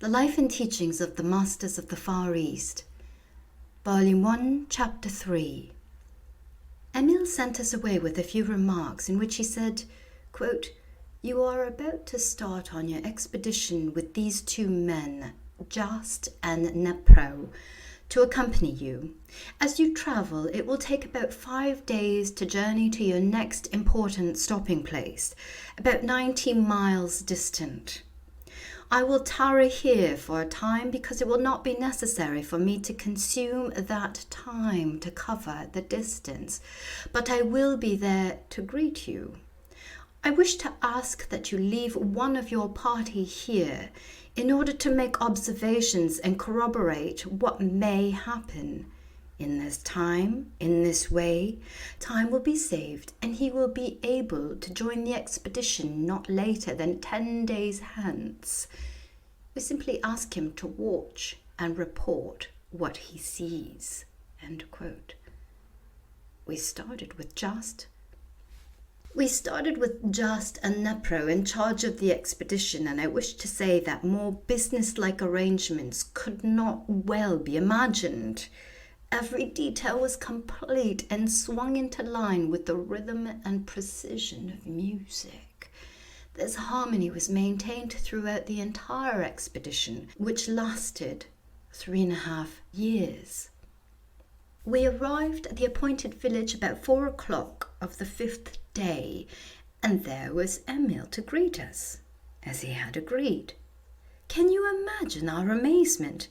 The Life and Teachings of the Masters of the Far East, Volume 1, Chapter 3. Emil sent us away with a few remarks in which he said, quote, "You are about to start on your expedition with these two men, Just and Nepro, to accompany you. As you travel, it will take about 5 days to journey to your next important stopping place, about 90 miles distant. I will tarry here for a time because it will not be necessary for me to consume that time to cover the distance, but I will be there to greet you. I wish to ask that you leave one of your party here in order to make observations and corroborate what may happen. In this time, in this way, time will be saved and he will be able to join the expedition not later than 10 days hence. We simply ask him to watch and report what he sees." End quote. We started with Just and Nepro in charge of the expedition, and I wish to say that more business-like arrangements could not well be imagined. Every detail was complete and swung into line with the rhythm and precision of music. This harmony was maintained throughout the entire expedition, which lasted 3.5 years. We arrived at the appointed village about 4 o'clock of the 5th day, and there was Emil to greet us, as he had agreed. Can you imagine our amazement?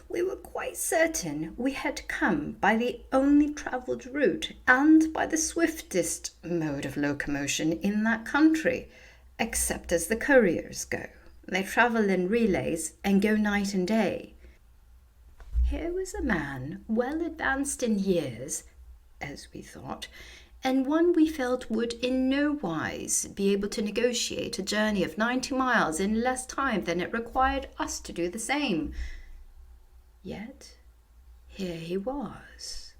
We were quite certain we had come by the only travelled route and by the swiftest mode of locomotion in that country, except as the couriers go. They travel in relays and go night and day. Here was a man well advanced in years, as we thought, and one we felt would in no wise be able to negotiate a journey of 90 miles in less time than it required us to do the same. Yet, here he was.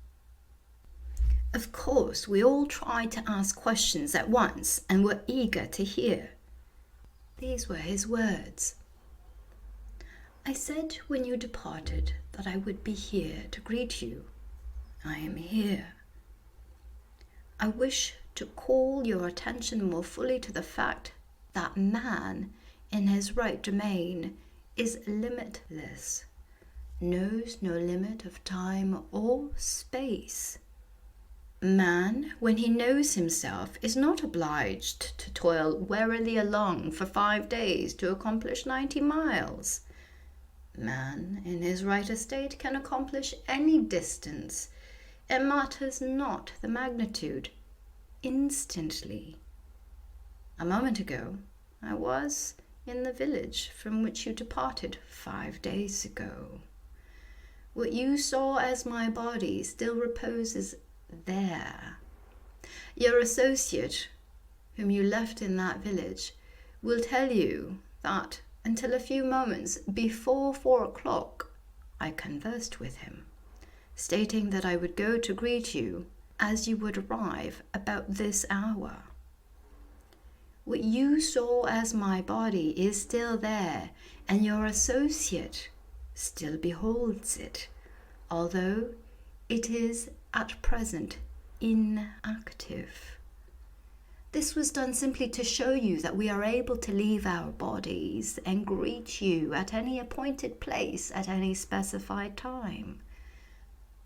Of course, we all tried to ask questions at once and were eager to hear. These were his words. "I said when you departed that I would be here to greet you. I am here. I wish to call your attention more fully to the fact that man, in his right domain, is limitless, knows no limit of time or space. Man, when he knows himself, is not obliged to toil wearily along for 5 days to accomplish 90 miles. Man, in his right estate, can accomplish any distance. It matters not the magnitude, instantly. A moment ago, I was in the village from which you departed 5 days ago. What you saw as my body still reposes there. Your associate, whom you left in that village, will tell you that until a few moments before 4 o'clock, I conversed with him, stating that I would go to greet you as you would arrive about this hour. What you saw as my body is still there, and your associate still beholds it, although it is at present inactive. This was done simply to show you that we are able to leave our bodies and greet you at any appointed place at any specified time.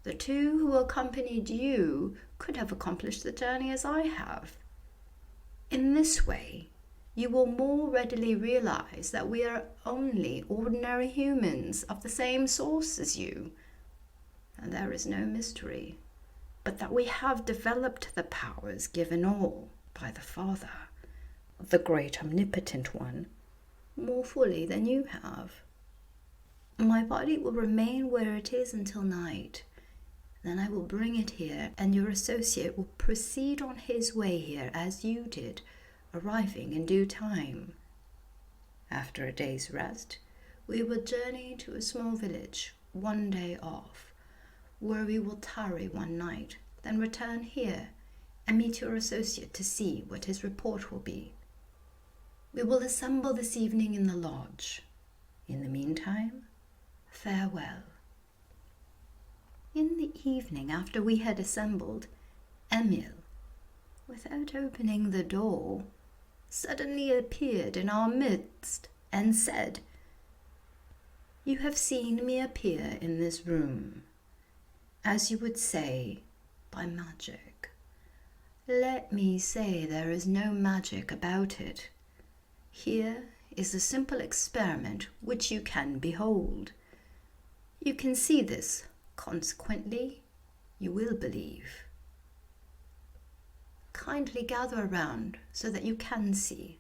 The two who accompanied you could have accomplished the journey as I have. In this way, you will more readily realize that we are only ordinary humans of the same source as you, and there is no mystery, but that we have developed the powers given all by the Father, the great omnipotent one, more fully than you have. My body will remain where it is until night. Then I will bring it here, and your associate will proceed on his way here as you did, arriving in due time. After a day's rest, we will journey to a small village, 1 day off, where we will tarry 1 night, then return here and meet your associate to see what his report will be. We will assemble this evening in the lodge. In the meantime, farewell." In the evening, after we had assembled, Emil, without opening the door, suddenly appeared in our midst and said, "You have seen me appear in this room, as you would say, by magic. Let me say there is no magic about it. Here is a simple experiment which you can behold. You can see this, consequently, you will believe. Kindly gather around so that you can see.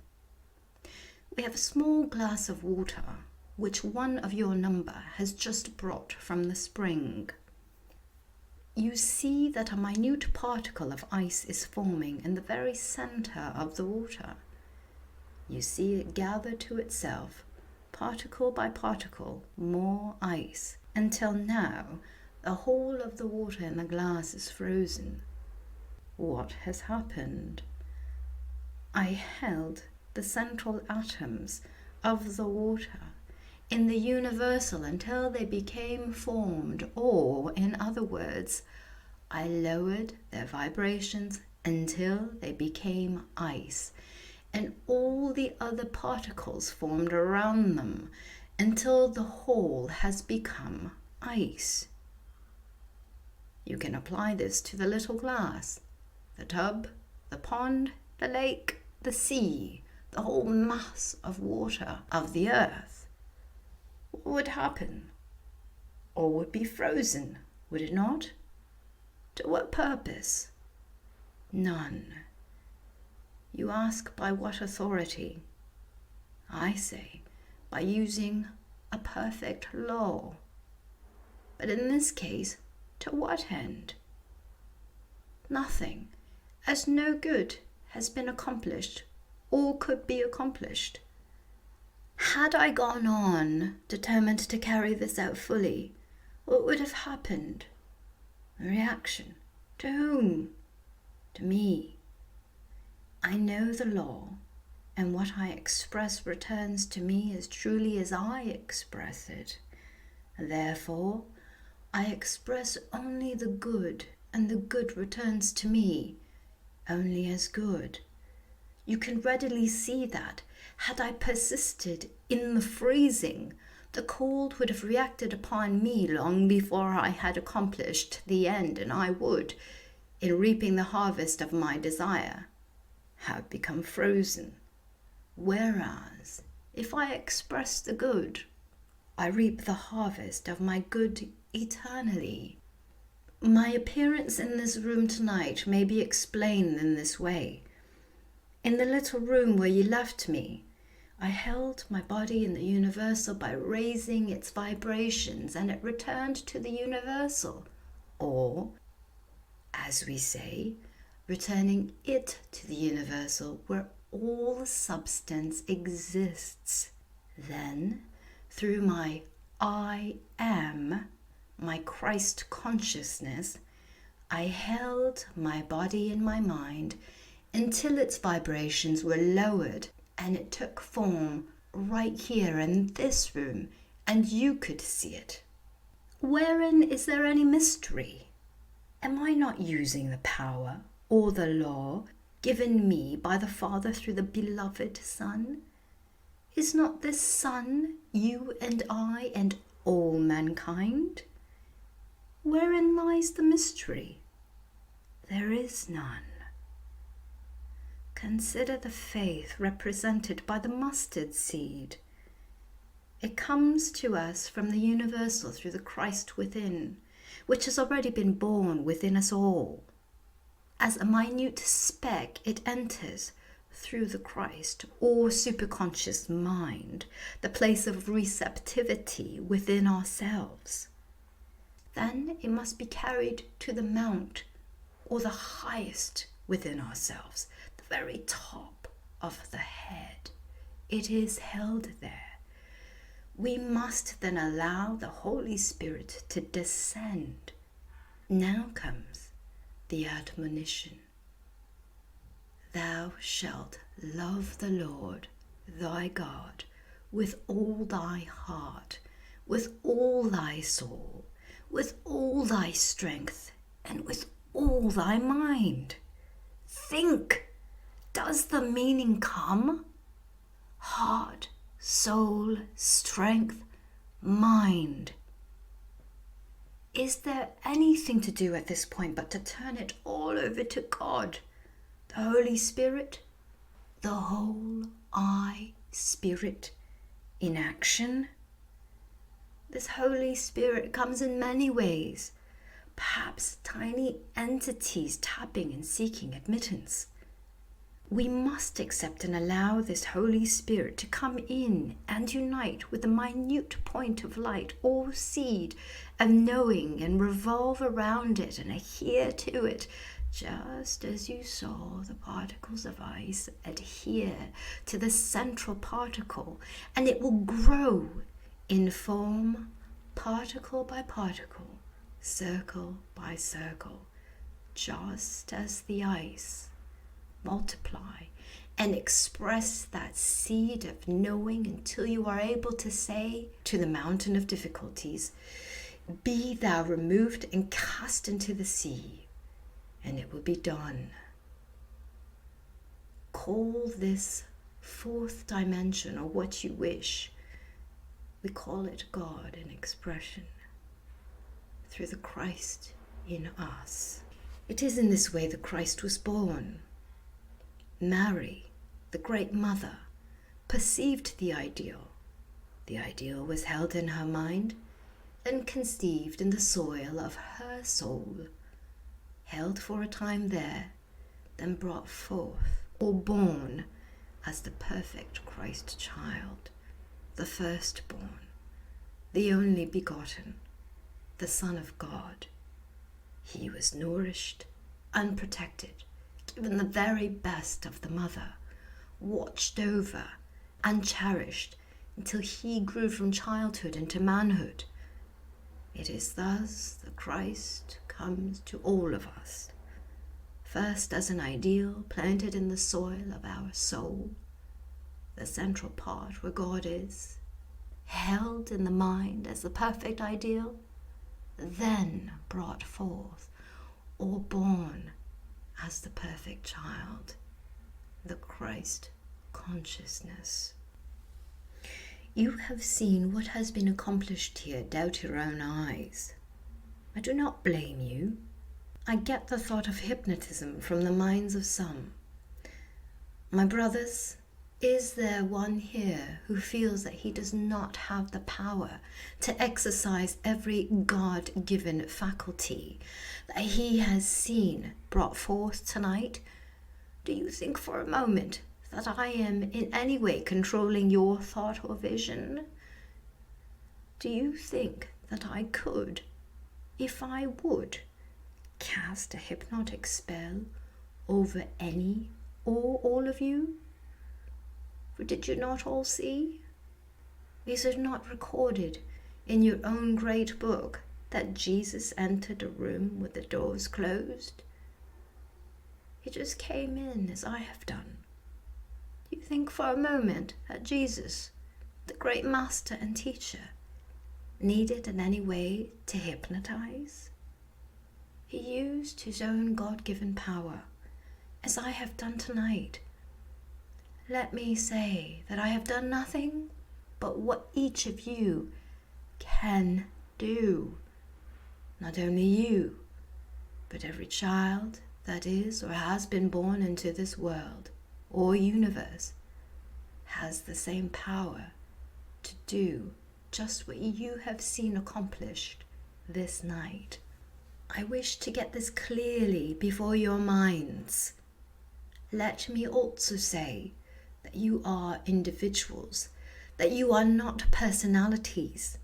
We have a small glass of water, which one of your number has just brought from the spring. You see that a minute particle of ice is forming in the very center of the water. You see it gather to itself, particle by particle, more ice, until now the whole of the water in the glass is frozen. What has happened? I held the central atoms of the water in the universal until they became formed, or, in other words, I lowered their vibrations until they became ice, and all the other particles formed around them until the whole has become ice. You can apply this to the little glass, the tub, the pond, the lake, the sea, the whole mass of water of the earth. What would happen? All would be frozen, would it not? To what purpose? None. You ask by what authority? I say, by using a perfect law. But in this case, to what end? Nothing, as no good has been accomplished or could be accomplished. Had I gone on, determined to carry this out fully, what would have happened? A reaction. To whom? To me. I know the law, and what I express returns to me as truly as I express it. Therefore, I express only the good, and the good returns to me only as good. You can readily see that, had I persisted in the freezing, the cold would have reacted upon me long before I had accomplished the end, and I would, in reaping the harvest of my desire, have become frozen. Whereas, if I express the good, I reap the harvest of my good eternally. My appearance in this room tonight may be explained in this way. In the little room where you left me, I held my body in the universal by raising its vibrations, and it returned to the universal, or, as we say, returning it to the universal where all substance exists. Then, through my I am, my Christ consciousness, I held my body in my mind until its vibrations were lowered and it took form right here in this room, and you could see it. Wherein is there any mystery? Am I not using the power or the law given me by the Father through the beloved Son? Is not this Son you and I and all mankind? Wherein lies the mystery? There is none. Consider the faith represented by the mustard seed. It comes to us from the universal through the Christ within, which has already been born within us all. As a minute speck, it enters through the Christ or superconscious mind, the place of receptivity within ourselves. Then it must be carried to the mount, or the highest within ourselves, the very top of the head. It is held there. We must then allow the Holy Spirit to descend. Now comes the admonition. Thou shalt love the Lord thy God with all thy heart, with all thy soul, with all thy strength, and with all thy mind. Think, does the meaning come? Heart, soul, strength, mind. Is there anything to do at this point but to turn it all over to God, the Holy Spirit, the whole I Spirit in action? This Holy Spirit comes in many ways, perhaps tiny entities tapping and seeking admittance. We must accept and allow this Holy Spirit to come in and unite with the minute point of light or seed of knowing and revolve around it and adhere to it, just as you saw the particles of ice adhere to the central particle, and it will grow in form, particle by particle, circle by circle, just as the ice multiply and express that seed of knowing until you are able to say to the mountain of difficulties, "Be thou removed and cast into the sea," and it will be done. Call this fourth dimension, or what you wish. We call it God in expression through the Christ in us. It is in this way that Christ was born. Mary, the great mother, perceived the ideal. The ideal was held in her mind and conceived in the soil of her soul, held for a time there, then brought forth or born as the perfect Christ child, the firstborn, the only begotten, the Son of God. He was nourished, unprotected, given the very best of the mother, watched over and cherished until he grew from childhood into manhood. It is thus that Christ comes to all of us, first as an ideal planted in the soil of our soul, the central part where God is, held in the mind as the perfect ideal, then brought forth or born as the perfect child, the Christ consciousness. You have seen what has been accomplished here, doubt your own eyes. I do not blame you. I get the thought of hypnotism from the minds of some. My brothers, is there one here who feels that he does not have the power to exercise every God-given faculty that he has seen brought forth tonight? Do you think for a moment that I am in any way controlling your thought or vision? Do you think that I could, if I would, cast a hypnotic spell over any or all of you? For did you not all see? Is it not recorded in your own great book that Jesus entered a room with the doors closed? He just came in as I have done. You think for a moment that Jesus, the great master and teacher, needed in any way to hypnotize? He used his own God-given power, as I have done tonight. Let me say that I have done nothing but what each of you can do. Not only you, but every child that is or has been born into this world or universe has the same power to do just what you have seen accomplished this night. I wish to get this clearly before your minds. Let me also say that you are individuals, that you are not personalities,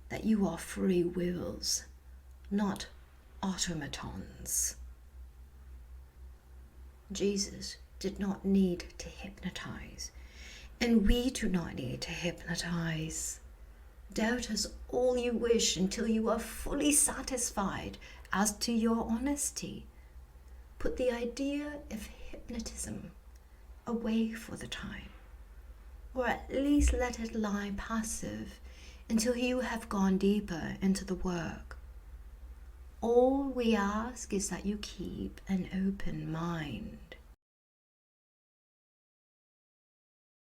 that you are free wills, not automatons. Jesus did not need to hypnotize, and we do not need to hypnotize. Doubt us all you wish until you are fully satisfied as to your honesty. Put the idea of hypnotism away for the time. or at least let it lie passive until you have gone deeper into the work. All we ask is that you keep an open mind.